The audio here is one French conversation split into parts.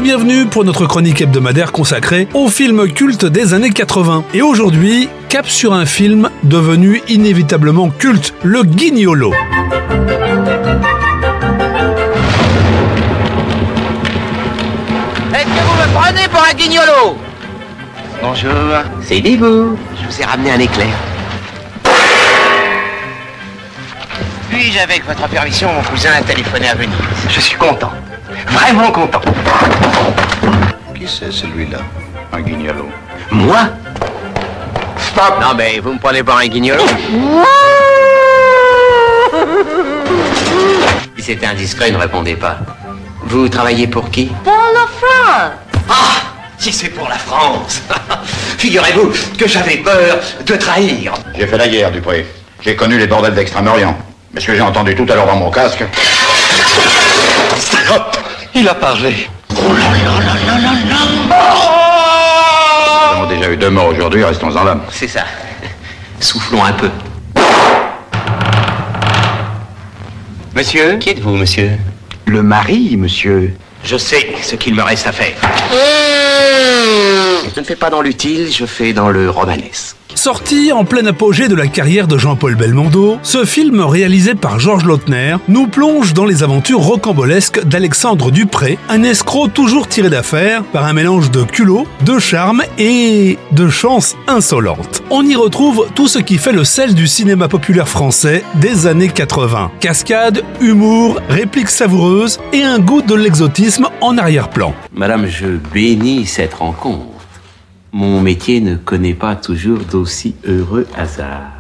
Bienvenue pour notre chronique hebdomadaire consacrée aux films cultes des années 80. Et aujourd'hui, cap sur un film devenu inévitablement culte, Le Guignolo. Est-ce que vous me prenez pour un guignolo? Bonjour. C'est Bibou. Je vous ai ramené un éclair. Puis-je, avec votre permission, mon cousin a téléphoné à Venise. Je suis content. Vraiment content. Qui c'est celui-là? Un guignolo. Moi? Stop. Non, mais vous me prenez pour un guignolo? Si c'était indiscret, ne répondez pas. Vous travaillez pour qui? Pour la France. Ah, si c'est pour la France. Figurez-vous que j'avais peur de trahir. J'ai fait la guerre, Dupré. J'ai connu les bordels d'Extrême-Orient. Mais ce que j'ai entendu tout à l'heure dans mon casque... Salope, il a parlé. Nous avons déjà eu 2 morts aujourd'hui, restons-en là. C'est ça. Soufflons un peu. Monsieur? Qui êtes-vous, monsieur? Le mari, monsieur. Je sais ce qu'il me reste à faire. Je ne fais pas dans l'utile, je fais dans le romanesque. Sorti en plein apogée de la carrière de Jean-Paul Belmondo, ce film réalisé par Georges Lautner nous plonge dans les aventures rocambolesques d'Alexandre Dupré, un escroc toujours tiré d'affaire par un mélange de culot, de charme et de chance insolente. On y retrouve tout ce qui fait le sel du cinéma populaire français des années 80. Cascades, humour, répliques savoureuses et un goût de l'exotisme en arrière-plan. Madame, je bénis cette rencontre. Mon métier ne connaît pas toujours d'aussi heureux hasard.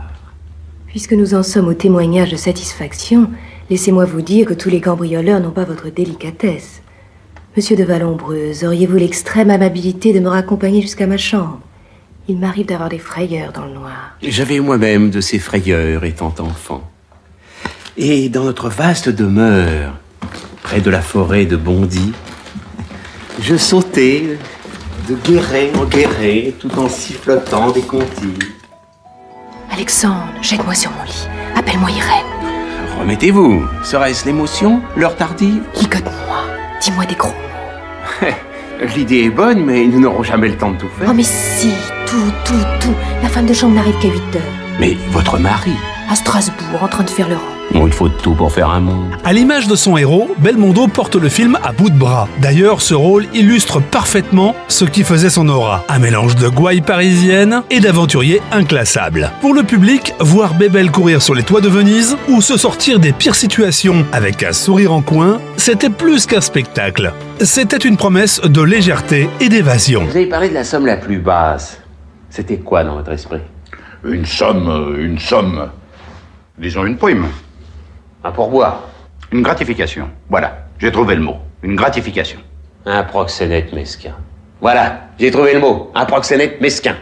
Puisque nous en sommes au témoignage de satisfaction, laissez-moi vous dire que tous les cambrioleurs n'ont pas votre délicatesse. Monsieur de Vallombreuse, auriez-vous l'extrême amabilité de me raccompagner jusqu'à ma chambre? Il m'arrive d'avoir des frayeurs dans le noir. J'avais moi-même de ces frayeurs étant enfant. Et dans notre vaste demeure, près de la forêt de Bondy, je sautais de guéret en guéret, tout en sifflotant des comptines. Alexandre, jette-moi sur mon lit. Appelle-moi Irène. Remettez-vous. Serait-ce l'émotion, l'heure tardive? Ligote-moi. Dis-moi des gros mots. L'idée est bonne, mais nous n'aurons jamais le temps de tout faire. Oh mais si, tout. La femme de chambre n'arrive qu'à 8 heures. Mais votre mari? À Strasbourg, en train de faire le rang. Bon, il faut tout pour faire un monde. À l'image de son héros, Belmondo porte le film à bout de bras. D'ailleurs, ce rôle illustre parfaitement ce qui faisait son aura. Un mélange de gouaille parisienne et d'aventurier inclassable. Pour le public, voir Bébel courir sur les toits de Venise ou se sortir des pires situations avec un sourire en coin, c'était plus qu'un spectacle. C'était une promesse de légèreté et d'évasion. Vous avez parlé de la somme la plus basse. C'était quoi dans votre esprit? Une somme... Disons une prime. Un pourboire. Une gratification. Voilà, j'ai trouvé le mot. Une gratification. Un proxénète mesquin. Voilà, j'ai trouvé le mot. Un proxénète mesquin.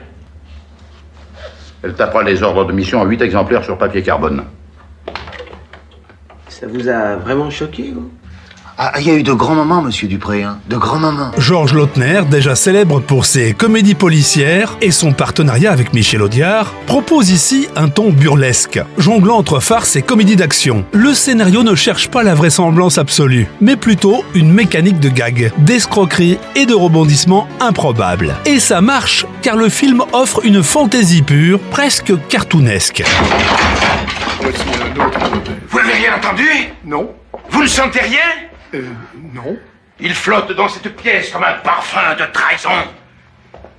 Elle tapera les ordres de mission en 8 exemplaires sur papier carbone. Ça vous a vraiment choqué, vous? Ah, il y a eu de grands moments, monsieur Dupré, hein. De grands moments. Georges Lautner, déjà célèbre pour ses comédies policières et son partenariat avec Michel Audiard, propose ici un ton burlesque, jonglant entre farce et comédie d'action. Le scénario ne cherche pas la vraisemblance absolue, mais plutôt une mécanique de gag, d'escroquerie et de rebondissements improbables. Et ça marche, car le film offre une fantaisie pure, presque cartoonesque. Vous n'avez rien entendu? Non. Vous ne sentez rien? Non. Il flotte dans cette pièce comme un parfum de trahison.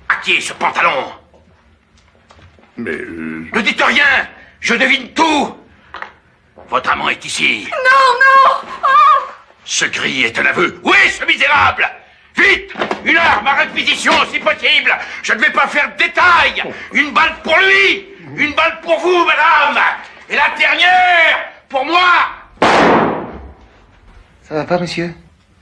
À qui est ce pantalon? Mais... Ne dites rien. Je devine tout. Votre amant est ici. Non Ce cri est un aveu. Où est ce misérable? Vite! Une arme à réquisition, si possible. Je ne vais pas faire de détails. Une balle pour lui. Une balle pour vous, madame. Et la dernière, pour moi. Ça va pas, monsieur?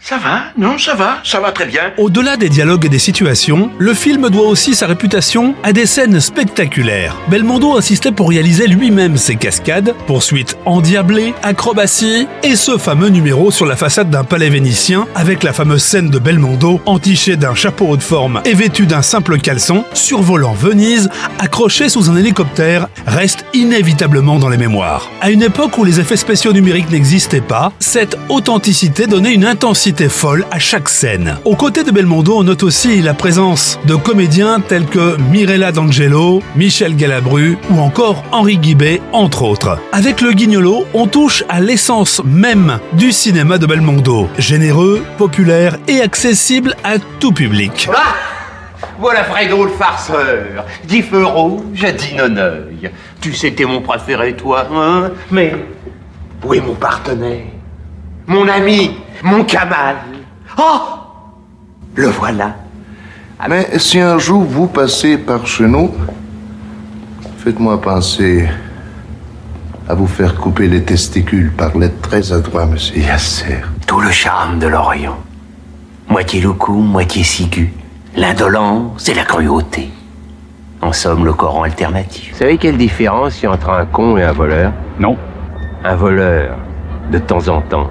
Ça va, non, ça va très bien. Au-delà des dialogues et des situations, le film doit aussi sa réputation à des scènes spectaculaires. Belmondo insistait pour réaliser lui-même ses cascades, poursuites endiablées, acrobaties et ce fameux numéro sur la façade d'un palais vénitien avec la fameuse scène de Belmondo entiché d'un chapeau haut de forme et vêtu d'un simple caleçon, survolant Venise, accroché sous un hélicoptère, reste inévitablement dans les mémoires. À une époque où les effets spéciaux numériques n'existaient pas, cette authenticité donnait une intensité intensité folle à chaque scène. Aux côtés de Belmondo, on note aussi la présence de comédiens tels que Mirella D'Angelo, Michel Galabru ou encore Henri Guibet, entre autres. Avec Le Guignolo, on touche à l'essence même du cinéma de Belmondo. Généreux, populaire et accessible à tout public. Ah, voilà vrai drôle farceur. 10 feux rouges, 10 non-œil. Tu sais, t'es mon préféré, toi, hein? Mais où est mon partenaire? Mon ami, mon Kamal? Oh, le voilà. Mais si un jour vous passez par chez nous, faites-moi penser à vous faire couper les testicules par l'aide très adroit, monsieur Yasser. Tout le charme de l'Orient. Moitié loukoum, moitié sigu. L'indolence et la cruauté. En somme, le Coran alternatif. Vous savez quelle différence il y a entre un con et un voleur? Non. Un voleur, de temps en temps,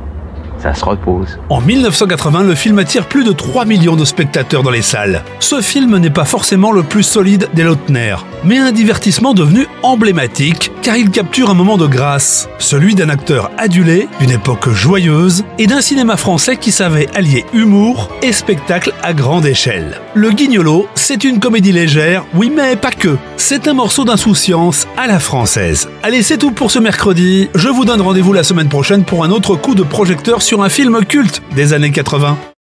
ça se repose. En 1980, le film attire plus de 3 millions de spectateurs dans les salles. Ce film n'est pas forcément le plus solide des Lautner, mais un divertissement devenu emblématique car il capture un moment de grâce, celui d'un acteur adulé, d'une époque joyeuse et d'un cinéma français qui savait allier humour et spectacle à grande échelle. Le Guignolo, c'est une comédie légère, oui mais pas que. C'est un morceau d'insouciance à la française. Allez, c'est tout pour ce mercredi. Je vous donne rendez-vous la semaine prochaine pour un autre coup de projecteur sur un film culte des années 80.